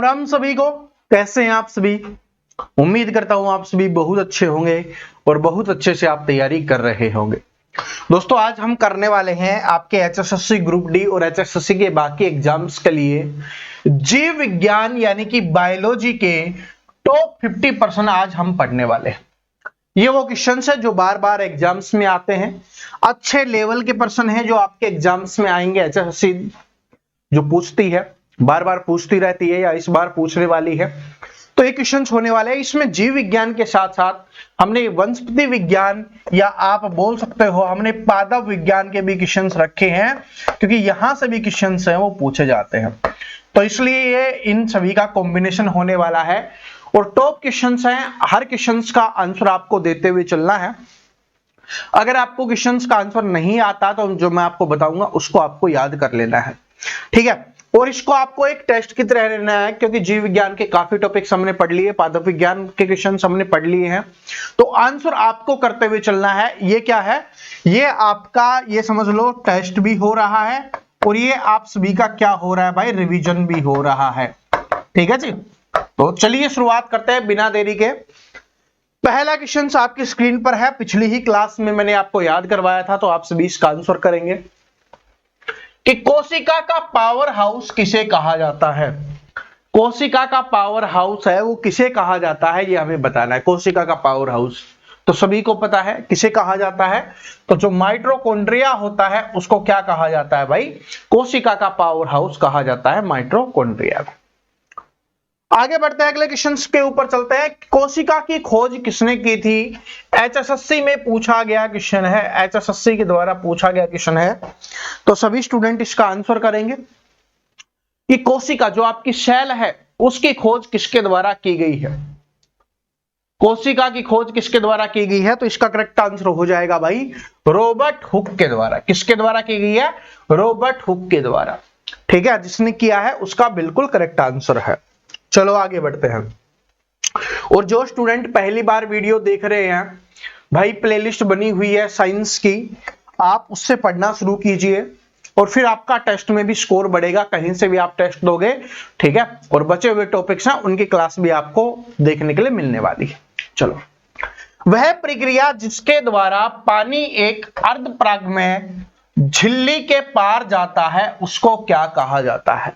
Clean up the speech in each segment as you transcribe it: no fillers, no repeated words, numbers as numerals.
राम सभी को। कैसे हैं आप सभी? उम्मीद करता हूं आप सभी बहुत अच्छे होंगे और बहुत अच्छे से आप तैयारी कर रहे होंगे। दोस्तों आज हम करने वाले हैं आपके एचएसएससी ग्रुप डी और एचएसएससी के बाकी एग्जाम्स के लिए जीव विज्ञान यानी कि बायोलॉजी के टॉप 50% आज हम पढ़ने वाले हैं। ये वो क्वेश्चन है जो बार बार एग्जाम्स में आते हैं, अच्छे लेवल के पर्सन हैं जो आपके एग्जाम्स में आएंगे। एचएसएससी जो पूछती है, बार बार पूछती रहती है या इस बार पूछने वाली है, तो ये क्वेश्चन होने वाले हैं। इसमें जीव विज्ञान के साथ साथ हमने वनस्पति विज्ञान या आप बोल सकते हो हमने पादप विज्ञान के भी क्वेश्चन रखे हैं, क्योंकि यहां से भी क्वेश्चन हैं वो पूछे जाते हैं। तो इसलिए ये इन सभी का कॉम्बिनेशन होने वाला है और टॉप क्वेश्चंस हैं। हर क्वेश्चंस का आंसर आपको देते हुए चलना है। अगर आपको क्वेश्चंस का आंसर नहीं आता तो जो मैं आपको बताऊंगा उसको आपको याद कर लेना है, ठीक है। और इसको आपको एक टेस्ट की तरह लेना है, क्योंकि जीव विज्ञान के काफी टॉपिक्स हमने पढ़ लिए, पादप विज्ञान के क्वेश्चंस हमने पढ़ लिए हैं, तो आंसर आपको करते हुए चलना है। ये क्या है? ये आपका ये समझ लो टेस्ट भी हो रहा है और ये आप सभी का क्या हो रहा है भाई, रिवीजन भी हो रहा है, ठीक है जी। तो चलिए शुरुआत करते हैं बिना देरी के। पहला क्वेश्चन आपकी स्क्रीन पर है, पिछली ही क्लास में मैंने आपको याद करवाया था, तो आप सभी इसका आंसर करेंगे कि कोशिका का पावर हाउस किसे कहा जाता है। कोशिका का पावर हाउस है वो किसे कहा जाता है, ये हमें बताना है। कोशिका का पावर हाउस तो सभी को पता है किसे कहा जाता है, तो जो माइटोकॉन्ड्रिया होता है उसको क्या कहा जाता है भाई, कोशिका का पावर हाउस कहा जाता है माइटोकॉन्ड्रिया को। आगे बढ़ते हैं, अगले क्वेश्चन के ऊपर चलते हैं। कोशिका की खोज किसने की थी? एचएसएससी में पूछा गया क्वेश्चन है, एचएसएससी के द्वारा पूछा गया क्वेश्चन है, तो सभी स्टूडेंट इसका आंसर करेंगे कि कोशिका जो आपकी सेल है उसकी खोज किसके द्वारा की गई है। कोशिका की खोज किसके द्वारा की गई है, तो इसका करेक्ट आंसर हो जाएगा भाई रॉबर्ट हुक के द्वारा। किसके द्वारा की गई है? रॉबर्ट हुक के द्वारा, ठीक है। जिसने किया है उसका बिल्कुल करेक्ट आंसर है। चलो आगे बढ़ते हैं। और जो स्टूडेंट पहली बार वीडियो देख रहे हैं भाई, प्लेलिस्ट बनी हुई है साइंस की, आप उससे पढ़ना शुरू कीजिए और फिर आपका टेस्ट में भी स्कोर बढ़ेगा। कहीं से भी आप टेस्ट दोगे, ठीक है। और बचे हुए टॉपिक्स हैं उनकी क्लास भी आपको देखने के लिए मिलने वाली है। चलो, वह प्रक्रिया जिसके द्वारा पानी एक अर्धपरागमय झिल्ली के पार जाता है उसको क्या कहा जाता है।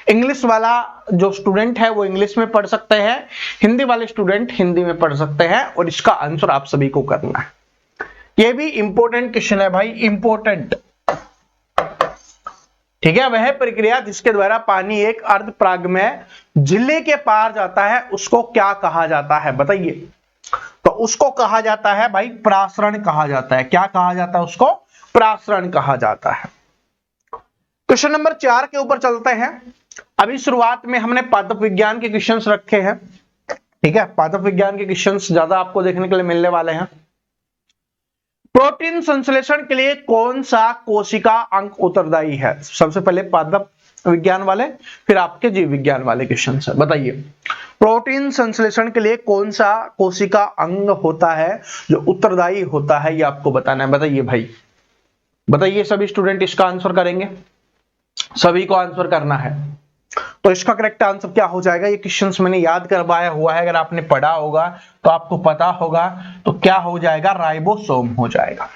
इंग्लिश वाला जो स्टूडेंट है वो इंग्लिश में पढ़ सकते हैं, हिंदी वाले स्टूडेंट हिंदी में पढ़ सकते हैं, और इसका आंसर आप सभी को करना है। ये भी इंपॉर्टेंट क्वेश्चन है भाई, इंपॉर्टेंट, ठीक है। वह प्रक्रिया जिसके द्वारा पानी एक अर्धपरागमय झिल्ली के पार जाता है उसको क्या कहा जाता है, बताइए। तो उसको कहा जाता है भाई प्रासरण कहा जाता है। क्या कहा जाता है उसको? प्रासरण कहा जाता है। क्वेश्चन नंबर 4 के ऊपर चलते हैं। अभी शुरुआत में हमने पादप विज्ञान के क्वेश्चंस रखे हैं, ठीक है। पादप विज्ञान के क्वेश्चंस ज्यादा आपको देखने के लिए मिलने वाले हैं। प्रोटीन संश्लेषण के लिए कौन सा कोशिका अंग उत्तरदायी है? सबसे पहले पादप विज्ञान वाले, फिर आपके जीव विज्ञान वाले क्वेश्चन है। बताइए, प्रोटीन संश्लेषण के लिए कौन सा कोशिका अंग होता है जो उत्तरदायी होता है, ये आपको बताना है। बताइए भाई, बताइए। सभी स्टूडेंट इसका आंसर करेंगे, सभी को आंसर करना है। तो इसका करेक्ट आंसर क्या हो जाएगा? ये क्वेश्चंस मैंने याद करवाया हुआ है, अगर आपने पढ़ा होगा तो आपको पता होगा। तो क्या हो जाएगा? राइबोसोम हो जाएगा।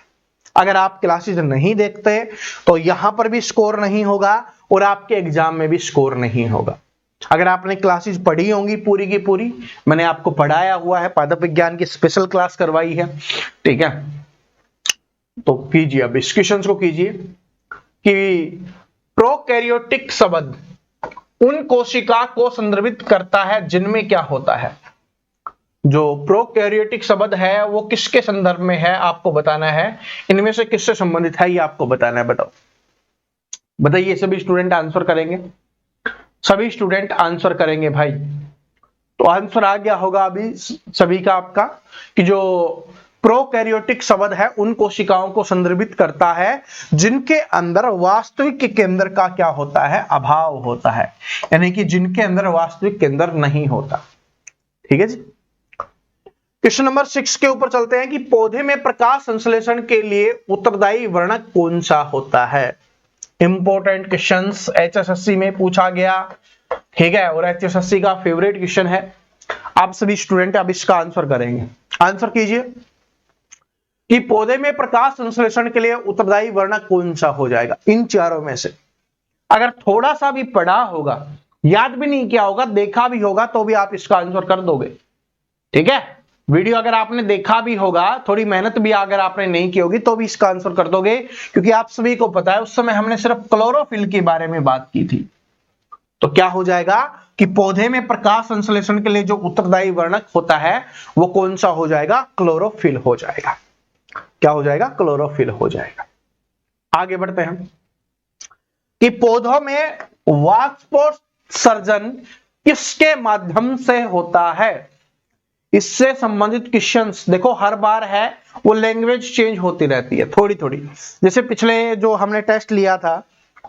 अगर आप क्लासेस नहीं देखते तो यहां पर भी स्कोर नहीं होगा और आपके एग्जाम में भी स्कोर नहीं होगा। अगर आपने क्लासेस पढ़ी होंगी पूरी की पूरी, मैंने आपको पढ़ाया हुआ है, पादप विज्ञान की स्पेशल क्लास करवाई है, ठीक है। तो कीजिए, अब इस क्वेश्चन को कीजिए कि प्रोकैरियोटिक शब्द उन कोशिका को संदर्भित करता है जिनमें क्या होता है। जो प्रोकैरियोटिक शब्द है वो किसके संदर्भ में है आपको बताना है, इनमें से किससे संबंधित है ये आपको बताना है। बताओ, बताइए। सभी स्टूडेंट आंसर करेंगे, सभी स्टूडेंट आंसर करेंगे भाई। तो आंसर आ गया होगा अभी सभी का आपका कि जो प्रोकैरियोटिक शब्द है उन कोशिकाओं को संदर्भित करता है जिनके अंदर वास्तविक केंद्र का क्या होता है, अभाव होता है, यानी कि जिनके अंदर वास्तविक केंद्र नहीं होता, ठीक है जी। क्वेश्चन नंबर 6 के ऊपर चलते हैं कि पौधे में प्रकाश संश्लेषण के लिए उत्तरदायी वर्णक कौन सा होता है। इंपॉर्टेंट क्वेश्चंस एचएसएससी में पूछा गया, ठीक है, और HSSC का फेवरेट क्वेश्चन है। आप सभी स्टूडेंट अब इसका आंसर करेंगे। आंसर कीजिए कि पौधे में प्रकाश संश्लेषण के लिए उत्तरदायी वर्णक कौन सा हो जाएगा इन चारों में से। अगर थोड़ा सा भी पढ़ा होगा, याद भी नहीं किया होगा, देखा भी होगा, तो भी आप इसका आंसर कर दोगे। ठीक है, वीडियो अगर आपने देखा भी होगा, थोड़ी मेहनत भी अगर आपने नहीं की होगी, तो भी इसका आंसर कर दोगे, क्योंकि आप सभी को पता है उस समय हमने सिर्फ क्लोरोफिल के बारे में बात की थी। तो क्या हो जाएगा कि पौधे में प्रकाश संश्लेषण के लिए जो उत्तरदायी वर्णक होता है वो कौन सा हो जाएगा? क्लोरोफिल हो जाएगा। क्या हो जाएगा? क्लोरोफिल हो जाएगा। आगे बढ़ते हैं कि पौधों में वाष्पोत्सर्जन किसके माध्यम से होता है? इससे संबंधित क्वेश्चंस देखो हर बार है, वो लैंग्वेज चेंज होती रहती है थोड़ी थोड़ी। जैसे पिछले जो हमने टेस्ट लिया था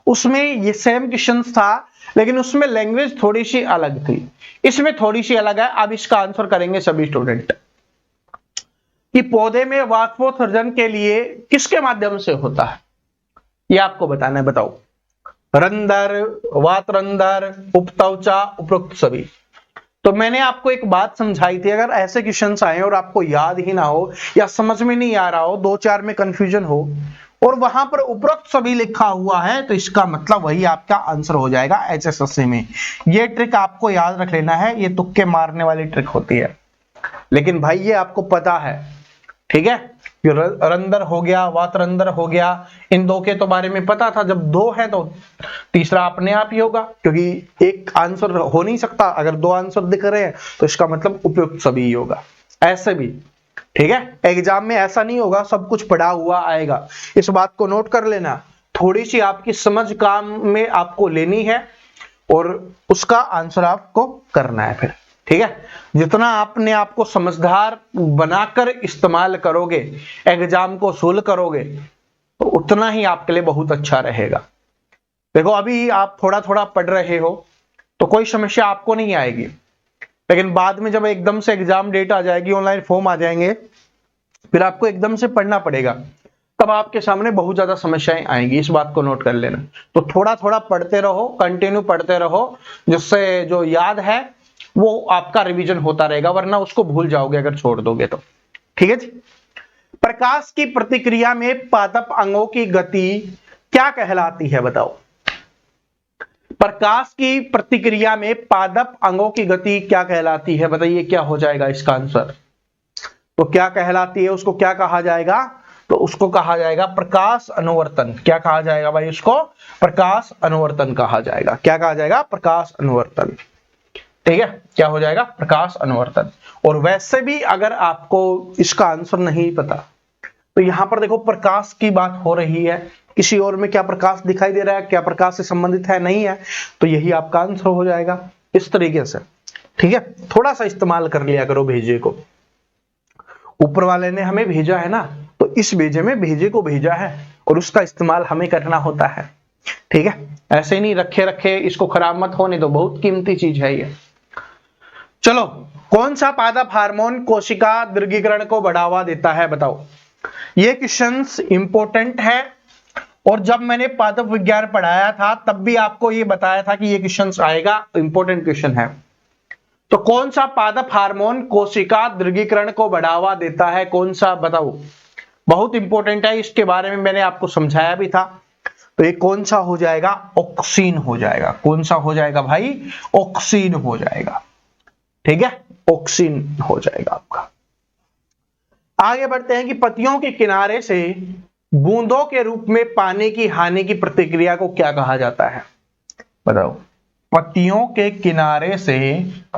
उसमें ये सेम क्वेश्चंस था, लेकिन उसमें लैंग्वेज थोड़ी सी अलग थी, इसमें थोड़ी सी अलग है। अब इसका आंसर करेंगे सभी स्टूडेंट कि पौधे में वाष्पोत्सर्जन के लिए किसके माध्यम से होता है, ये आपको बताना है। बताओ, रंध्र, वातरंध्र, उपत्वचा, उपरोक्त सभी। तो मैंने आपको एक बात समझाई थी, अगर ऐसे क्वेश्चंस आए और आपको याद ही ना हो या समझ में नहीं आ रहा हो, दो चार में कंफ्यूजन हो और वहां पर उपरोक्त सभी लिखा हुआ है, तो इसका मतलब वही आपका आंसर हो जाएगा HSSC में। ये ट्रिक आपको याद रख लेना है, ये तुक्के मारने वाली ट्रिक होती है, लेकिन भाई ये आपको पता है। ठीक है, रंध्र हो गया, वातरंध्र हो गया, इन दो के तो बारे में पता था। जब दो है तो तीसरा अपने आप ही होगा, क्योंकि एक आंसर हो नहीं सकता। अगर दो आंसर दिख रहे हैं तो इसका मतलब उपयुक्त सभी ही होगा। ऐसे भी ठीक है, एग्जाम में ऐसा नहीं होगा सब कुछ पढ़ा हुआ आएगा, इस बात को नोट कर लेना। थोड़ी सी आपकी समझ काम में आपको लेनी है और उसका आंसर आपको करना है फिर। ठीक है, जितना आपने आपको समझदार बनाकर इस्तेमाल करोगे, एग्जाम को सोल्व करोगे, तो उतना ही आपके लिए बहुत अच्छा रहेगा। देखो अभी आप थोड़ा थोड़ा पढ़ रहे हो तो कोई समस्या आपको नहीं आएगी, लेकिन बाद में जब एकदम से एग्जाम डेट आ जाएगी, ऑनलाइन फॉर्म आ जाएंगे, फिर आपको एकदम से पढ़ना पड़ेगा, तब आपके सामने बहुत ज्यादा समस्याएं आएंगी। इस बात को नोट कर लेना। तो थोड़ा थोड़ा पढ़ते रहो, कंटिन्यू पढ़ते रहो, जिससे जो याद है वो आपका रिवीजन होता रहेगा, वरना उसको भूल जाओगे अगर छोड़ दोगे तो। ठीक है जी। प्रकाश की प्रतिक्रिया में पादप अंगों की गति क्या कहलाती है? बताओ, प्रकाश की प्रतिक्रिया में पादप अंगों की गति क्या कहलाती है? बताइए क्या हो जाएगा इसका आंसर? तो क्या कहलाती है, उसको क्या कहा जाएगा? तो उसको कहा जाएगा प्रकाश अनुवर्तन। क्या कहा जाएगा भाई? उसको प्रकाश अनुवर्तन कहा जाएगा। क्या कहा जाएगा? प्रकाश अनुवर्तन। ठीक है, क्या हो जाएगा? प्रकाश अनुवर्तन। और वैसे भी अगर आपको इसका आंसर नहीं पता तो यहां पर देखो प्रकाश की बात हो रही है, किसी और में क्या प्रकाश दिखाई दे रहा है, क्या प्रकाश से संबंधित है, नहीं है, तो यही आपका आंसर हो जाएगा इस तरीके से। ठीक है, थोड़ा सा इस्तेमाल कर लिया करो भेजे को। ऊपर वाले ने हमें भेजा है ना, तो इस भेजे में भेजे को भेजा है और उसका इस्तेमाल हमें करना होता है। ठीक है, ऐसे ही नहीं रखे रखे इसको खराब मत होने दो, बहुत कीमती चीज है ये। चलो, कौन सा पादप हार्मोन कोशिका दीर्घीकरण को बढ़ावा देता है? बताओ। ये क्वेश्चंस इंपॉर्टेंट है, और जब मैंने पादप विज्ञान पढ़ाया था तब भी आपको ये बताया था कि ये क्वेश्चंस आएगा, इंपॉर्टेंट क्वेश्चन है। तो कौन सा पादप हार्मोन कोशिका दीर्घीकरण को बढ़ावा देता है? कौन सा? बताओ, बहुत इंपॉर्टेंट है, इसके बारे में मैंने आपको समझाया भी था। तो ये कौन सा हो जाएगा? ऑक्सीन हो जाएगा। कौन सा हो जाएगा भाई? ऑक्सीन हो जाएगा। ठीक है, ऑक्सीन हो जाएगा आपका। आगे बढ़ते हैं कि पत्तियों के किनारे से बूंदों के रूप में पानी की हानि की प्रतिक्रिया को क्या कहा जाता है? बताओ, पत्तियों के किनारे से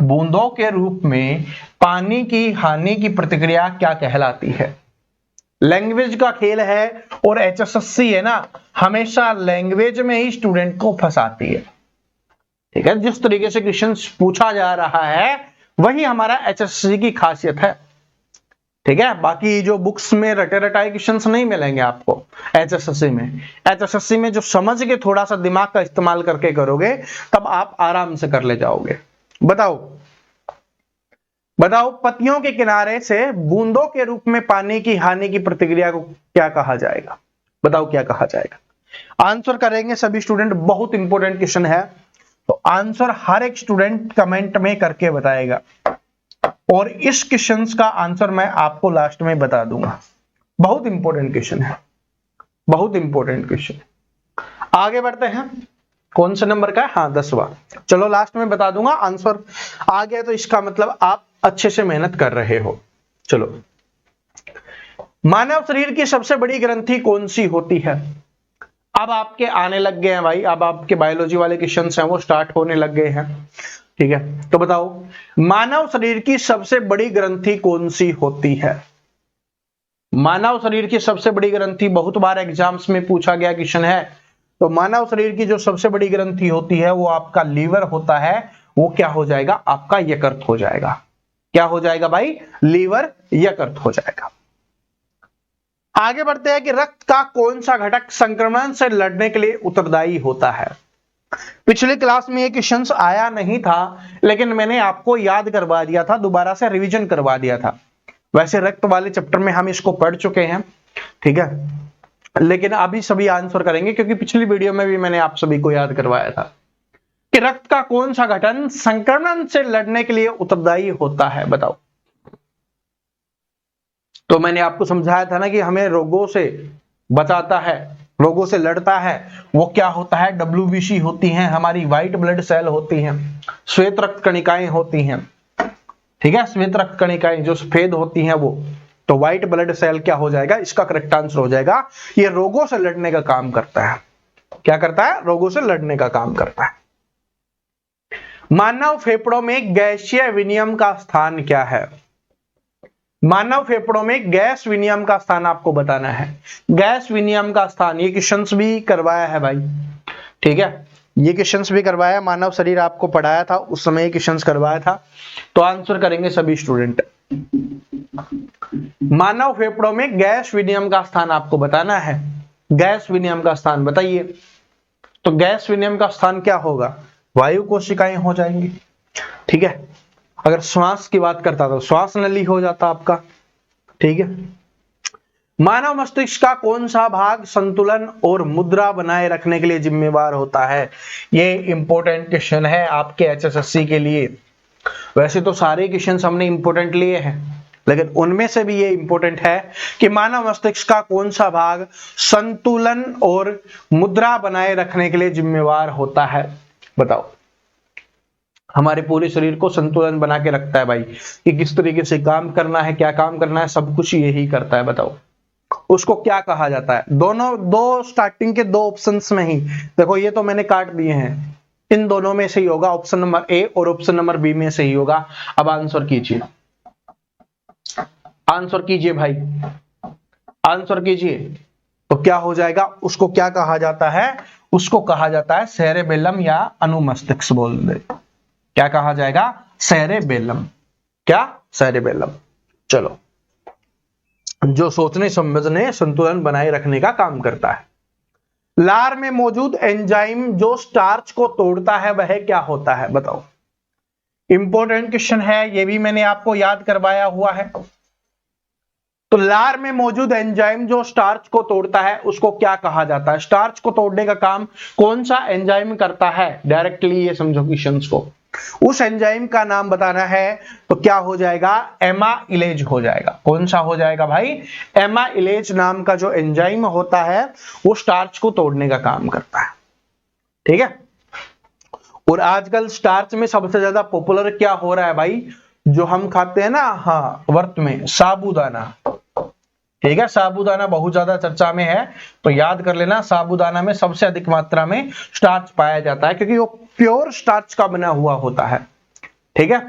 बूंदों के रूप में पानी की हानि की प्रतिक्रिया क्या कहलाती है? लैंग्वेज का खेल है, और HSSC है ना, हमेशा लैंग्वेज में ही स्टूडेंट को फंसाती है। ठीक है, जिस तरीके से क्वेश्चन पूछा जा रहा है वही हमारा HSSC की खासियत है। ठीक है, बाकी जो बुक्स में रटे रटाए क्वेश्चंस नहीं मिलेंगे आपको HSSC में। HSSC में जो समझ के थोड़ा सा दिमाग का इस्तेमाल करके करोगे तब आप आराम से कर ले जाओगे। बताओ, पत्तियों के किनारे से बूंदों के रूप में पानी की हानि की प्रतिक्रिया को क्या कहा जाएगा? बताओ क्या कहा जाएगा? आंसर करेंगे सभी स्टूडेंट, बहुत इंपॉर्टेंट क्वेश्चन है, तो आंसर हर एक स्टूडेंट कमेंट में करके बताएगा और इस क्वेश्चन का आंसर मैं आपको लास्ट में बता दूंगा। बहुत इंपॉर्टेंट क्वेश्चन है, बहुत इंपॉर्टेंट क्वेश्चन। आगे बढ़ते हैं, कौन सा नंबर का है? हाँ 10वां। चलो लास्ट में बता दूंगा, आंसर आ गया तो इसका मतलब आप अच्छे से मेहनत कर रहे हो। चलो, मानव शरीर की सबसे बड़ी ग्रंथि कौन सी होती है? अब आपके आने लग गए हैं भाई, अब आपके बायोलॉजी वाले क्वेश्चंस हैं वो स्टार्ट होने लग गए हैं, ठीक है। तो बताओ, मानव शरीर की सबसे बड़ी ग्रंथि कौन सी होती है? मानव शरीर की सबसे बड़ी ग्रंथि बहुत बार एग्जाम्स में पूछा गया क्वेश्चन है। तो मानव शरीर की जो सबसे बड़ी ग्रंथि होती है वो आपका लीवर होता है। वो क्या हो जाएगा? आपका यकृत हो जाएगा। क्या हो जाएगा भाई? लीवर, यकृत हो जाएगा। आगे बढ़ते हैं कि रक्त का कौन सा घटक संक्रमण से लड़ने के लिए उत्तरदायी होता है? पिछली क्लास में ये क्वेश्चन आया नहीं था, लेकिन मैंने आपको याद करवा दिया था, दोबारा से रिवीजन करवा दिया था। वैसे रक्त वाले चैप्टर में हम इसको पढ़ चुके हैं, ठीक है, लेकिन अभी सभी आंसर करेंगे क्योंकि पिछली वीडियो में भी मैंने आप सभी को याद करवाया था कि रक्त का कौन सा गठन संक्रमण से लड़ने के लिए उत्तरदायी होता है, बताओ। तो मैंने आपको समझाया था ना कि हमें रोगों से बचाता है, रोगों से लड़ता है। वो क्या होता है? WBC होती हैं, हमारी व्हाइट ब्लड सेल होती हैं, श्वेत रक्त कणिकाएं होती हैं, ठीक है, श्वेत रक्त कणिकाएं जो सफेद होती हैं वो। तो व्हाइट ब्लड सेल क्या हो जाएगा? इसका करेक्ट आंसर हो जाएगा, ये रोगों से लड़ने का काम करता है। क्या करता है? रोगों से लड़ने का काम करता है। मानव फेफड़ों में गैसीय विनियम का स्थान क्या है? मानव फेफड़ों में गैस विनियम का स्थान आपको बताना है। गैस विनियम का स्थान, ये क्वेश्चंस भी करवाया है भाई, ठीक है, ये क्वेश्चंस भी करवाया। मानव शरीर आपको पढ़ाया था उस समय, ये क्वेश्चंस करवाया था। तो आंसर करेंगे सभी स्टूडेंट। मानव फेफड़ों में गैस विनियम का स्थान आपको बताना है। गैस विनियम का स्थान बताइए। तो गैस विनियम का स्थान क्या होगा? वायु कोशिकाएं हो जाएंगी, ठीक है। अगर श्वास की बात करता तो श्वास नली हो जाता आपका, ठीक है। मानव मस्तिष्क का कौन सा भाग संतुलन और मुद्रा बनाए रखने के लिए जिम्मेवार होता है? ये इंपॉर्टेंट क्वेश्चन है आपके HSSC के लिए। वैसे तो सारे क्वेश्चन हमने इंपॉर्टेंट लिए हैं, लेकिन उनमें से भी ये इंपॉर्टेंट है कि मानव मस्तिष्क का कौन सा भाग संतुलन और मुद्रा बनाए रखने के लिए जिम्मेवार होता है, बताओ। हमारे पूरे शरीर को संतुलन बना के रखता है भाई, कि किस तरीके से काम करना है, क्या काम करना है, सब कुछ यही करता है, बताओ। उसको क्या कहा जाता है? दोनों दो स्टार्टिंग के दो ऑप्शंस में ही देखो, ये तो मैंने काट दिए हैं, इन दोनों में से ही होगा, ऑप्शन नंबर ए और ऑप्शन नंबर बी में से ही होगा। अब आंसर कीजिए, आंसर कीजिए भाई, आंसर कीजिए। तो क्या हो जाएगा? उसको क्या कहा जाता है? उसको कहा जाता है सेरेबेलम या अनुमस्तिष्क बोल दे। क्या कहा जाएगा? सेरेबेलम। क्या? सेरेबेलम। चलो, जो सोचने समझने संतुलन बनाए रखने का काम करता है। लार में मौजूद एंजाइम जो स्टार्च को तोड़ता है वह क्या होता है, बताओ। इंपॉर्टेंट क्वेश्चन है, ये भी मैंने आपको याद करवाया हुआ है। तो लार में मौजूद एंजाइम जो स्टार्च को तोड़ता है उसको क्या कहा जाता है? स्टार्च को तोड़ने का काम कौन सा एंजाइम करता है? डायरेक्टली ये समझो क्वेश्चंस को, उस एंजाइम का नाम बताना है। तो क्या हो जाएगा? एमाइलेज हो जाएगा। कौन सा हो जाएगा भाई? एमाइलेज नाम का जो एंजाइम होता है वो स्टार्च को तोड़ने का काम करता है, ठीक है। और आजकल स्टार्च में सबसे ज्यादा पॉपुलर क्या हो रहा है भाई? जो हम खाते हैं ना, हाँ, व्रत में, साबूदाना, ठीक है। साबूदाना बहुत ज्यादा चर्चा में है, तो याद कर लेना, साबूदाना में सबसे अधिक मात्रा में स्टार्च पाया जाता है क्योंकि वो प्योर स्टार्च का बना हुआ होता है, ठीक है।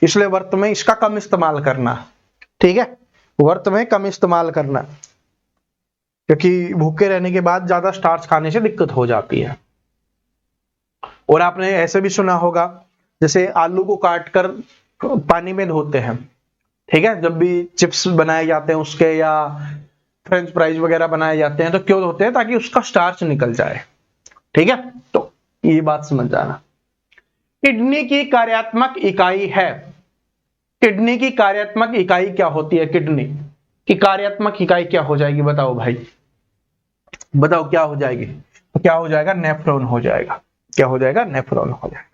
इसलिए व्रत में इसका कम इस्तेमाल करना, ठीक है, व्रत में कम इस्तेमाल करना, क्योंकि भूखे रहने के बाद ज्यादा स्टार्च खाने से दिक्कत हो जाती है। और आपने ऐसे भी सुना होगा, जैसे आलू को काटकर पानी में धोते हैं, ठीक है, जब भी चिप्स बनाए जाते हैं उसके या फ्रेंच फ्राइज वगैरह बनाए जाते हैं तो क्यों धोते हैं? ताकि उसका स्टार्च निकल जाए, ठीक है। तो ये बात समझ जाना। किडनी की कार्यात्मक इकाई है, किडनी की कार्यात्मक इकाई क्या होती है? किडनी की कार्यात्मक इकाई क्या हो जाएगी, बताओ भाई, बताओ क्या हो जाएगी? तो क्या हो जाएगा? नेफ्रॉन हो जाएगा। क्या हो जाएगा? नेफ्रॉन हो जाएगा।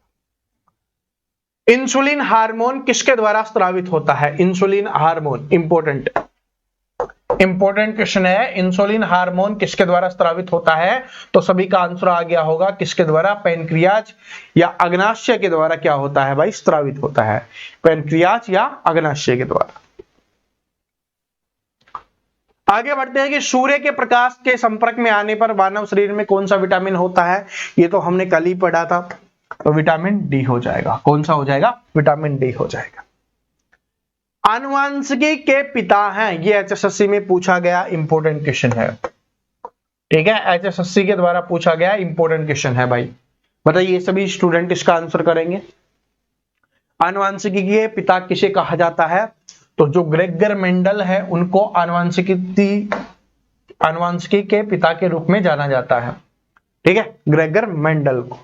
इंसुलिन हार्मोन किसके द्वारा स्रावित होता है? इंसुलिन हार्मोन इंपॉर्टेंट क्वेश्चन है। इंसुलिन हार्मोन किसके द्वारा स्रावित होता है? तो सभी का आंसर आ गया होगा, किसके द्वारा? पैनक्रियाज या अग्नाशय के द्वारा क्या होता है भाई? स्रावित होता है, पैनक्रियाज या अग्नाशय के द्वारा। आगे बढ़ते हैं कि सूर्य के प्रकाश के संपर्क में आने पर मानव शरीर में कौन सा विटामिन होता है? ये तो हमने कल ही पढ़ा था, तो विटामिन डी हो जाएगा। कौन सा हो जाएगा? विटामिन डी हो जाएगा। आनुवंशिकी के पिता हैं, ये एचएसएससी में पूछा गया इंपॉर्टेंट क्वेश्चन है। ठीक है, एचएसएससी के द्वारा पूछा गया इंपॉर्टेंट क्वेश्चन है भाई। बताइए सभी स्टूडेंट इसका आंसर करेंगे। आनुवंशिकी के पिता किसे कहा जाता है? तो जो ग्रेगर मेंडल है उनको आनुवंशिकी के पिता के रूप में जाना जाता है। ठीक है, ग्रेगर मेंडल को।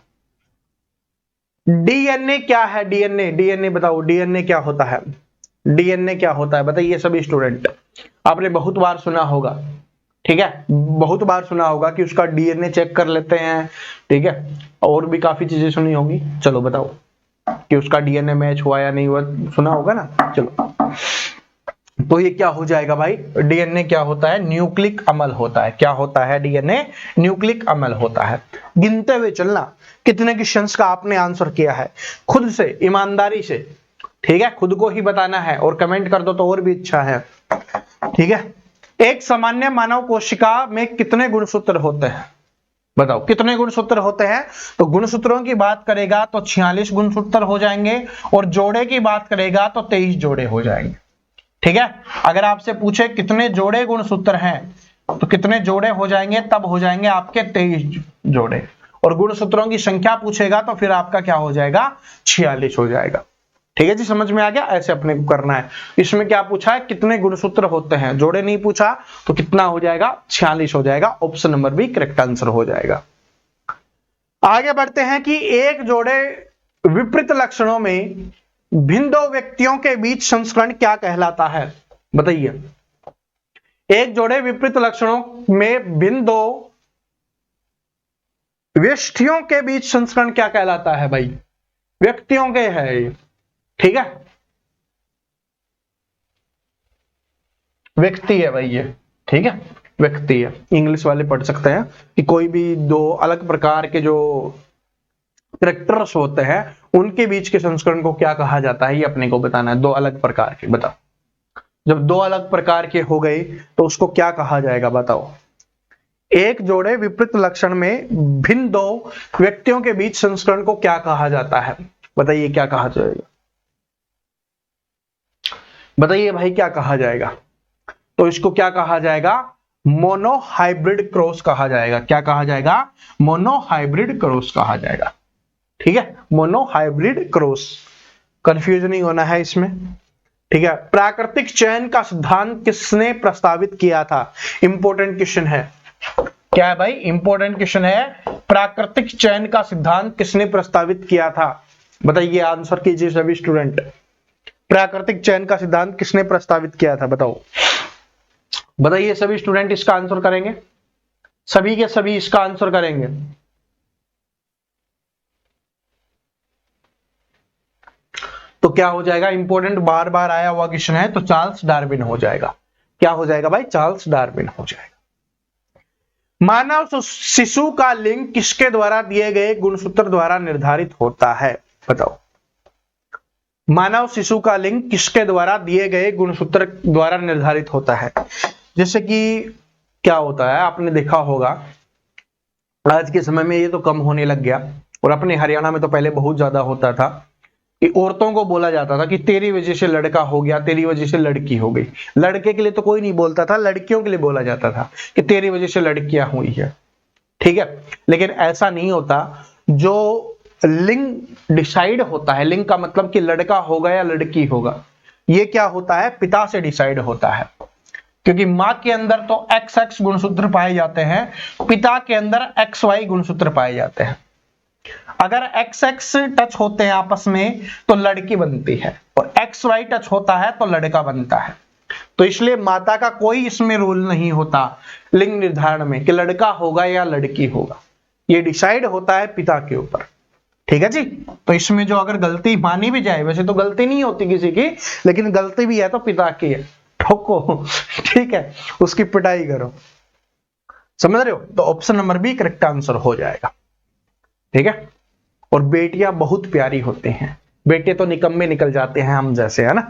डीएनए क्या है? डीएनए बताओ, डीएनए क्या होता है? डीएनए क्या होता है बताइए सभी स्टूडेंट। आपने बहुत बार सुना होगा, ठीक है, बहुत बार सुना होगा कि उसका डीएनए चेक कर लेते हैं। ठीक है, और भी काफी चीजें सुनी होंगी। चलो बताओ कि उसका डीएनए मैच हुआ या नहीं हुआ, सुना होगा ना। चलो, तो ये क्या हो जाएगा भाई? डीएनए क्या होता है? न्यूक्लिक अम्ल होता है। क्या होता है? डीएनए न्यूक्लिक अम्ल होता है। गिनते हुए चलना कितने क्वेश्चंस का आपने आंसर किया है, खुद से ईमानदारी से। ठीक है, खुद को ही बताना है, और कमेंट कर दो तो और भी अच्छा है। ठीक है, एक सामान्य मानव कोशिका में कितने गुणसूत्र होते हैं? बताओ कितने गुणसूत्र होते हैं? तो गुणसूत्रों की बात करेगा तो 46 गुणसूत्र हो जाएंगे, और जोड़े की बात करेगा तो 23 जोड़े हो जाएंगे। ठीक है, अगर आपसे पूछे कितने जोड़े गुणसूत्र हैं, तो कितने जोड़े हो जाएंगे? तब हो जाएंगे आपके 23 जोड़े। और गुणसूत्रों की संख्या पूछेगा तो फिर आपका क्या हो जाएगा? 46 हो जाएगा। ठीक है जी, समझ में आ गया? ऐसे अपने को करना है। इसमें क्या पूछा है? कितने गुणसूत्र होते हैं, जोड़े नहीं पूछा, तो कितना हो जाएगा? 46 हो जाएगा। Option number B correct answer हो जाएगा। आगे बढ़ते हैं कि एक जोड़े विपरीत लक्षणों में भिन्न दो व्यक्तियों के बीच संस्करण क्या कहलाता है? बताइए। एक जोड़े विपरीत लक्षणों में भिन्न दो व्यक्तियों के बीच संस्करण क्या कहलाता है भाई? व्यक्तियों के है ये। ठीक है, व्यक्ति है भाई ये। ठीक है, व्यक्ति है। इंग्लिश वाले पढ़ सकते हैं कि कोई भी दो अलग प्रकार के जो कैरेक्टर्स होते हैं उनके बीच के संस्करण को क्या कहा जाता है, ये अपने को बताना है। दो अलग प्रकार के, बताओ। जब दो अलग प्रकार के हो गए तो उसको क्या कहा जाएगा? बताओ। एक जोड़े विपरीत लक्षण में भिन्न दो व्यक्तियों के बीच संस्करण को क्या कहा जाता है? बताइए क्या कहा जाएगा? बताइए भाई क्या कहा जाएगा? तो इसको क्या कहा जाएगा? मोनोहाइब्रिड क्रॉस कहा जाएगा। क्या कहा जाएगा? मोनोहाइब्रिड क्रॉस कहा जाएगा। ठीक है, मोनोहाइब्रिड क्रॉस। कंफ्यूजन नहीं होना है इसमें। ठीक है, प्राकृतिक चयन का सिद्धांत किसने प्रस्तावित किया था? इंपॉर्टेंट क्वेश्चन है। क्या है भाई? इंपॉर्टेंट क्वेश्चन है। प्राकृतिक चयन का सिद्धांत किसने प्रस्तावित किया था? बताइए, आंसर कीजिए सभी स्टूडेंट। प्राकृतिक चयन का सिद्धांत किसने प्रस्तावित किया था? बताओ, बताइए सभी स्टूडेंट इसका आंसर करेंगे। सभी के सभी इसका आंसर करेंगे। तो क्या हो जाएगा? इंपॉर्टेंट बार बार आया हुआ क्वेश्चन है, तो चार्ल्स डार्विन हो जाएगा। क्या हो जाएगा भाई? चार्ल्स डार्विन हो जाएगा। मानव शिशु का लिंग किसके द्वारा दिए गए गुणसूत्र द्वारा निर्धारित होता है? बताओ। मानव शिशु का लिंग किसके द्वारा दिए गए गुणसूत्र द्वारा निर्धारित होता है? जैसे कि क्या होता है, आपने देखा होगा आज के समय में ये तो कम होने लग गया, और अपने हरियाणा में तो पहले बहुत ज्यादा होता था कि औरतों को बोला जाता था कि तेरी वजह से लड़का हो गया, तेरी वजह से लड़की हो गई। लड़के के लिए तो कोई नहीं बोलता था, लड़कियों के लिए बोला जाता था कि तेरी वजह से लड़कियां हुई है। ठीक है, लेकिन ऐसा नहीं होता। जो लिंग डिसाइड होता है, लिंग का मतलब कि लड़का होगा या लड़की होगा, ये क्या होता है? पिता से डिसाइड होता है। क्योंकि मां के अंदर तो XX गुणसूत्र पाए जाते हैं, पिता के अंदर XY गुणसूत्र पाए जाते हैं। अगर XX टच होते हैं आपस में तो लड़की बनती है, और XY टच होता है तो लड़का बनता है। तो इसलिए माता का कोई इसमें रूल नहीं होता लिंग निर्धारण में कि लड़का होगा या लड़की होगा। ये डिसाइड होता है पिता के ऊपर। ठीक है जी। तो इसमें जो अगर गलती मानी भी जाए, वैसे तो गलती नहीं होती किसी की, लेकिन गलती भी है तो पिता की है, ठोको, ठीक है, उसकी पिटाई करो, समझ रहे हो। तो option number B correct answer हो जाएगा, ठीक है। और बेटियां बहुत प्यारी होती हैं, बेटे तो निकम्मे निकल जाते हैं हम जैसे, है ना,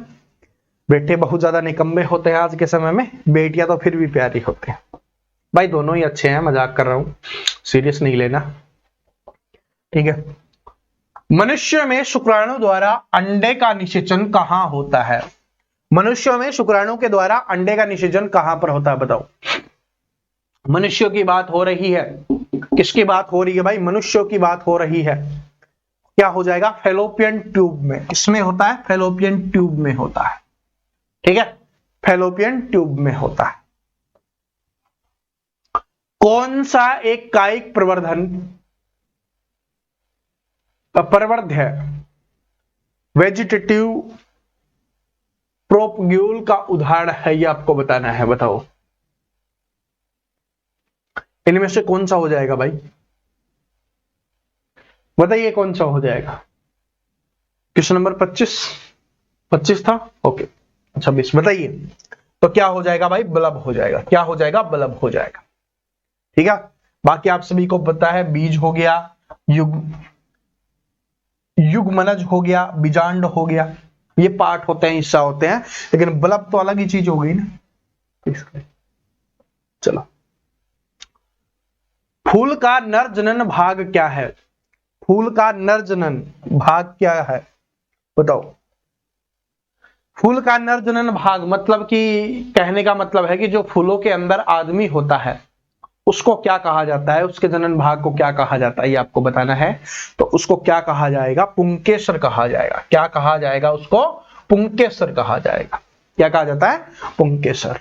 बेटे बहुत ज्यादा निकम्मे होते हैं आज के समय में, बेटियां तो फिर भी प्यारी होते हैं। भाई दोनों ही अच्छे हैं, मजाक कर रहा हूं, सीरियस नहीं लेना, ठीक है। मनुष्य में शुक्राणु द्वारा अंडे का निषेचन कहां होता है? मनुष्यों में शुक्राणु के द्वारा अंडे का निषेचन कहां पर होता है बताओ। मनुष्यों की बात हो रही है, किसकी बात हो रही है भाई? मनुष्यों की बात हो रही है। क्या हो जाएगा? फैलोपियन ट्यूब में। किसमें होता है? फैलोपियन ट्यूब में होता है, ठीक है, फैलोपियन ट्यूब में होता है। कौन सा एक कायिक प्रवर्ध है वेजिटेटिव प्रोपग्यूल का उदाहरण है? ये आपको बताना है, बताओ इनमें से कौन सा हो जाएगा भाई? बताइए कौन सा हो जाएगा? क्वेश्चन नंबर 25 था, ओके 26, बताइए। तो क्या हो जाएगा भाई? बल्ब हो जाएगा। क्या हो जाएगा? बल्ब हो जाएगा, ठीक है। बाकी आप सभी को पता है, बीज हो गया, युग्मनज हो गया, बीजांड हो गया, ये पार्ट होते हैं, हिस्सा होते हैं, लेकिन बल्ब तो अलग ही चीज हो गई ना। चलो, फूल का नर जनन भाग क्या है? फूल का नर जनन भाग क्या है बताओ। फूल का नर जनन भाग मतलब कि कहने का मतलब है कि जो फूलों के अंदर आदमी होता है उसको क्या कहा जाता है, उसके जनन भाग को क्या कहा जाता है, ये आपको बताना है। तो उसको क्या कहा जाएगा? पुंकेसर कहा जाएगा। क्या कहा जाएगा उसको? पुंकेसर कहा जाएगा। क्या कहा जाता है? पुंकेसर।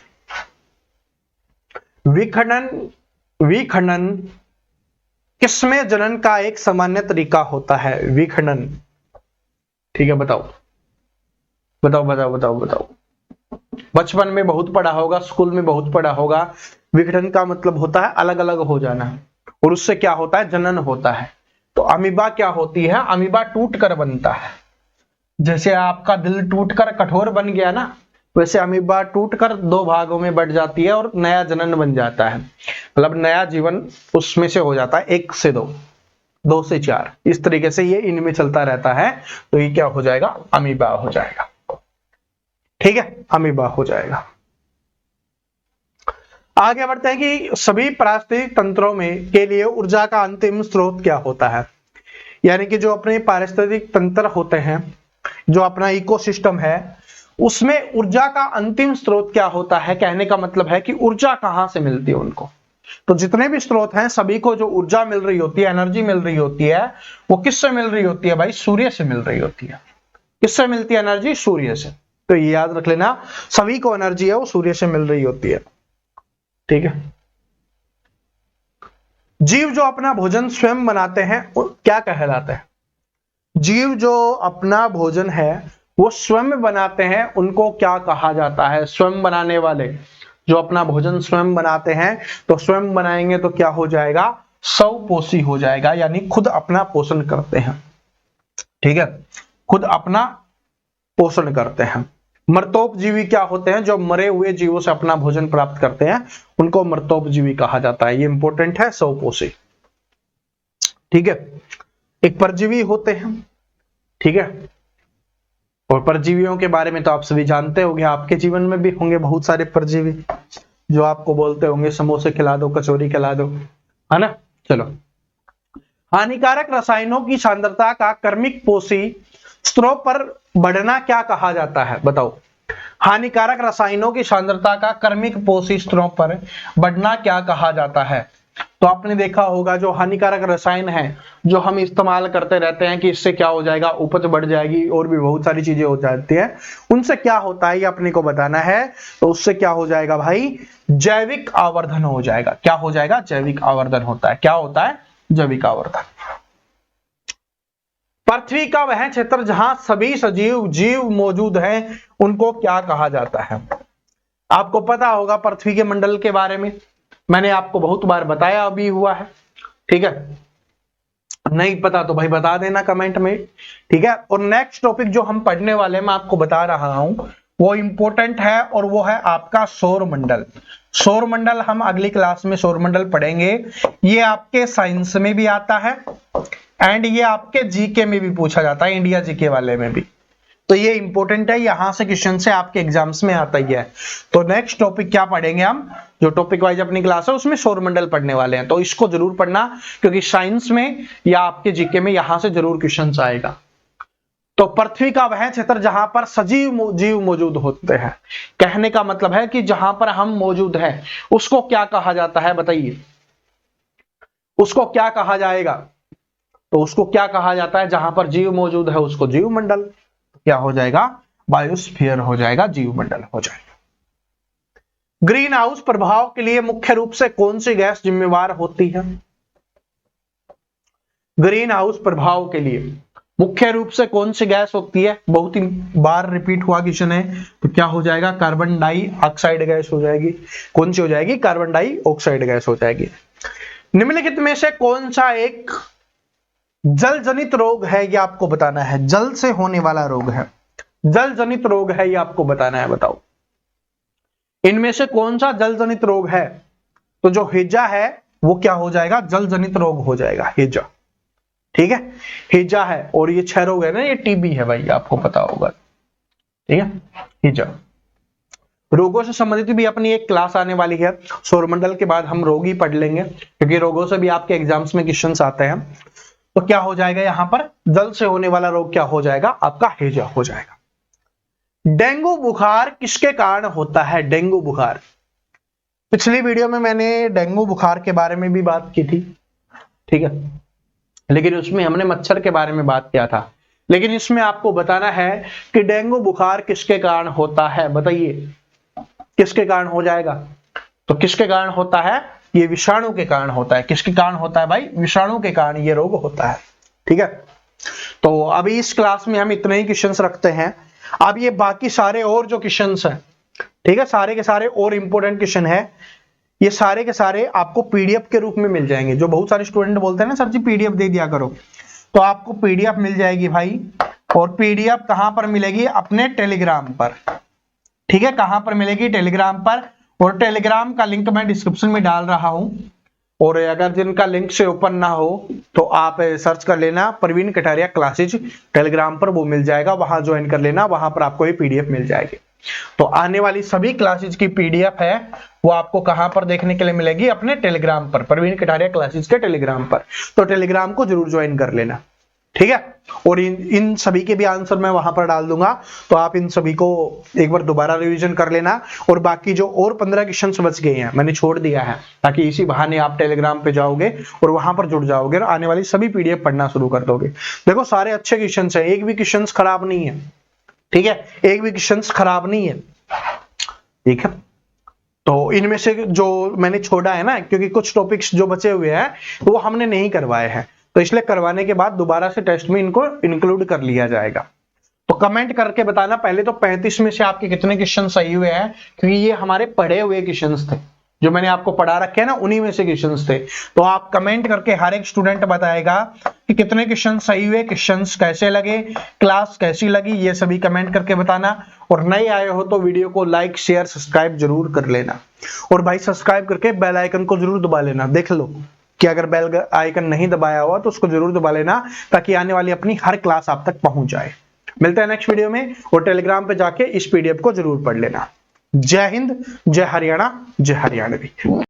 विखंडन किसमें जनन का एक सामान्य तरीका होता है? विखंडन, ठीक है, बताओ बताओ बताओ बताओ बताओ। बचपन में बहुत पढ़ा होगा, स्कूल में बहुत पढ़ा होगा। विघटन का मतलब होता है अलग अलग हो जाना, और उससे क्या होता है? जनन होता है। तो अमीबा क्या होती है? अमीबा टूट कर बनता है। जैसे आपका दिल टूटकर कठोर बन गया ना, वैसे अमीबा टूटकर दो भागों में बट जाती है और नया जनन बन जाता है, मतलब नया जीवन उसमें से हो जाता है, 1 से 2, 2 से 4, इस तरीके से ये इनमें चलता रहता है। तो ये क्या हो जाएगा? अमीबा हो जाएगा, ठीक है, अमीबा हो जाएगा। आगे बढ़ते हैं कि सभी पारिस्थितिक तंत्रों में के लिए ऊर्जा का अंतिम स्रोत क्या होता है? यानी कि जो अपने पारिस्थितिक तंत्र होते हैं, जो अपना इकोसिस्टम है, उसमें ऊर्जा का अंतिम स्रोत क्या होता है? कहने का मतलब है कि ऊर्जा कहां से मिलती है उनको। तो जितने भी स्रोत हैं सभी को जो ऊर्जा मिल रही होती है, एनर्जी मिल रही होती है, वो किससे मिल रही होती है भाई? सूर्य से मिल रही होती है। किससे मिलती है एनर्जी? सूर्य से। तो ये याद रख लेना, सभी को एनर्जी है वो सूर्य से मिल रही होती है, ठीक है। जीव जो अपना भोजन स्वयं बनाते हैं वो क्या कहलाते हैं? जीव जो अपना भोजन है वो स्वयं बनाते हैं, उनको क्या कहा जाता है? स्वयं बनाने वाले जो अपना भोजन स्वयं बनाते हैं, तो स्वयं बनाएंगे तो क्या हो जाएगा? स्वपोषी हो जाएगा, यानी खुद अपना पोषण करते हैं, ठीक है, खुद अपना पोषण करते हैं। मर्तोपजीवी क्या होते हैं? जो मरे हुए जीवों से अपना भोजन प्राप्त करते हैं, उनको मर्तोपजीवी कहा जाता है। ये इंपॉर्टेंट है, स्वपोषी, ठीक है। एक परजीवी होते हैं, ठीक है, और परजीवियों के बारे में तो आप सभी जानते होंगे, आपके जीवन में भी होंगे बहुत सारे परजीवी जो आपको बोलते होंगे समोसे खिला दो, कचौरी खिला दो, है ना। चलो, हानिकारक रसायनों की सांद्रता का क्रमिक पोषी स्तरों पर बढ़ना क्या कहा जाता है? बताओ। हानिकारक रसायनों की सांद्रता का क्रमिक पोषी स्तरों पर बढ़ना क्या कहा जाता है? तो आपने देखा होगा जो हानिकारक रसायन है जो हम इस्तेमाल करते रहते हैं कि इससे क्या हो जाएगा? उपज बढ़ जाएगी और भी बहुत सारी चीजें हो जाती है, उनसे क्या होता है ये अपने को बताना है। तो उससे क्या हो जाएगा भाई? जैविक आवर्धन हो जाएगा। क्या हो जाएगा? जैविक आवर्धन होता है। क्या होता है? जैविक आवर्धन। पृथ्वी का वह क्षेत्र जहां सभी सजीव जीव मौजूद हैं उनको क्या कहा जाता है? आपको पता होगा पृथ्वी के मंडल के बारे में, मैंने आपको बहुत बार बताया भी हुआ है, ठीक है। नहीं पता तो भाई बता देना कमेंट में, ठीक है। और नेक्स्ट टॉपिक जो हम पढ़ने वाले हैं मैं आपको बता रहा हूं, वो इंपॉर्टेंट है और वो है आपका सौर मंडल। सौर मंडल हम अगली क्लास में सौर मंडल पढ़ेंगे। ये आपके साइंस में भी आता है एंड ये आपके जीके में भी पूछा जाता है, इंडिया जीके वाले में भी। तो ये इंपॉर्टेंट है, यहां से क्वेश्चन से आपके एग्जाम्स में आता ही है। तो नेक्स्ट टॉपिक क्या पढ़ेंगे हम, जो टॉपिक वाइज अपनी क्लास है उसमें सौर मंडल पढ़ने वाले हैं, तो इसको जरूर पढ़ना, क्योंकि साइंस में या आपके जीके में यहां से जरूर क्वेश्चन आएगा। तो पृथ्वी का वह क्षेत्र जहां पर सजीव जीव मौजूद होते हैं, कहने का मतलब है कि जहां पर हम मौजूद हैं उसको क्या कहा जाता है, बताइए उसको क्या कहा जाएगा। तो उसको क्या कहा जाता है, जहां पर जीव मौजूद है उसको जीव मंडल, क्या हो जाएगा, बायोस्फीयर हो जाएगा, जीव मंडल हो जाएगा। ग्रीन हाउस प्रभाव के लिए मुख्य रूप से कौन सी गैस जिम्मेवार होती है। ग्रीन हाउस प्रभाव के लिए मुख्य रूप से कौन सी गैस होती है, बहुत ही बार रिपीट हुआ क्वेश्चन है, तो क्या हो जाएगा, कार्बन डाइऑक्साइड गैस हो जाएगी। कौन सी हो जाएगी, कार्बन डाइऑक्साइड गैस हो जाएगी। निम्नलिखित में से कौन सा एक जल जनित रोग है, ये आपको बताना है। जल से होने वाला रोग है, जल जनित रोग है, ये आपको बताना है। बताओ इनमें से कौन सा जल जनित रोग है। तो जो हैजा है वो क्या हो जाएगा, जल जनित रोग हो जाएगा, हैजा, ठीक है, हैजा है। और ये 6 रोग है ना, ये टीबी है भाई, आपको पता होगा, ठीक है। हैजा रोगों से संबंधित भी अपनी एक क्लास आने वाली है, सौरमंडल के बाद हम रोग ही पढ़ लेंगे, क्योंकि रोगों से भी आपके एग्जाम्स में क्वेश्चंस आते हैं। तो क्या हो जाएगा, यहां पर जल से होने वाला रोग क्या हो जाएगा, आपका हैजा हो जाएगा। डेंगू बुखार किसके कारण होता है, डेंगू बुखार। पिछली वीडियो में मैंने डेंगू बुखार के बारे में भी बात की थी, ठीक है, लेकिन उसमें हमने मच्छर के बारे में बात किया था। लेकिन इसमें आपको बताना है कि डेंगू बुखार किसके कारण होता है, बताइए किसके कारण हो जाएगा। तो किसके कारण होता है, ये विषाणु के कारण होता है। किसके कारण होता है भाई, विषाणु के कारण ये रोग होता है, ठीक है। तो अभी इस क्लास में हम इतने ही क्वेश्चंस रखते हैं। अब ये बाकी सारे और जो क्वेश्चंस हैं, ठीक है, सारे के सारे और इंपॉर्टेंट क्वेश्चन है, ये सारे के सारे आपको पीडीएफ के रूप में मिल जाएंगे। जो बहुत सारे स्टूडेंट बोलते हैं ना सर जी पीडीएफ दे दिया करो, तो आपको पीडीएफ मिल जाएगी भाई। और पीडीएफ कहां पर मिलेगी, अपने टेलीग्राम पर, ठीक है। कहां पर मिलेगी, टेलीग्राम पर। और टेलीग्राम का लिंक मैं डिस्क्रिप्शन में डाल रहा हूं। और अगर जिनका लिंक से ओपन ना हो तो आप सर्च कर लेना प्रवीण कटारिया क्लासेज, टेलीग्राम पर वो मिल जाएगा, वहां ज्वाइन कर लेना, वहां पर आपको ये पीडीएफ मिल जाएगी। तो आने वाली सभी क्लासेज की पीडीएफ है वो आपको कहां पर देखने के लिए मिलेगी, अपने टेलीग्राम पर, प्रवीण कटारिया क्लासेज के टेलीग्राम पर। तो टेलीग्राम को जरूर ज्वाइन कर लेना, ठीक है। और इन सभी के भी आंसर मैं वहां पर डाल दूंगा, तो आप इन सभी को एक बार दोबारा रिवीजन कर लेना। और बाकी जो और 15 क्वेश्चंस बच गए हैं मैंने छोड़ दिया है, ताकि इसी बहाने आप टेलीग्राम पे जाओगे और वहां पर जुड़ जाओगे और आने वाली सभी पीडीएफ पढ़ना शुरू कर दोगे। देखो सारे अच्छे क्वेश्चंस हैं, एक भी क्वेश्चन खराब नहीं है, ठीक है, एक भी क्वेश्चन खराब नहीं है, ठीक है। तो इनमें से जो मैंने छोड़ा है ना, क्योंकि कुछ टॉपिक्स जो बचे हुए हैं वो हमने नहीं करवाए हैं, तो इसलिए करवाने के बाद दोबारा से टेस्ट में इनको इंक्लूड कर लिया जाएगा। तो कमेंट करके बताना पहले तो 35 में से आपके कितने क्वेश्चन सही हुए हैं, क्योंकि ये हमारे पढ़े हुए क्वेश्चंस थे, जो मैंने आपको पढ़ा रखे हैं ना, उन्हीं में से क्वेश्चंस थे। तो आप कमेंट करके हर एक स्टूडेंट बताएगा कि कितने क्वेश्चन सही हुए, क्वेश्चंस कैसे लगे, क्लास कैसी लगी, ये सभी कमेंट करके बताना। और नए आए हो तो वीडियो को लाइक शेयर सब्सक्राइब जरूर कर लेना। और भाई सब्सक्राइब करके बेल आइकन को जरूर दबा लेना। देख लो कि अगर बेल आइकन नहीं दबाया हुआ तो उसको जरूर दबा लेना, ताकि आने वाली अपनी हर क्लास आप तक पहुंच जाए। मिलते हैं नेक्स्ट वीडियो में, और टेलीग्राम पे जाके इस पीडीएफ को जरूर पढ़ लेना। जय हिंद, जय हरियाणा, जय हरियाणवी।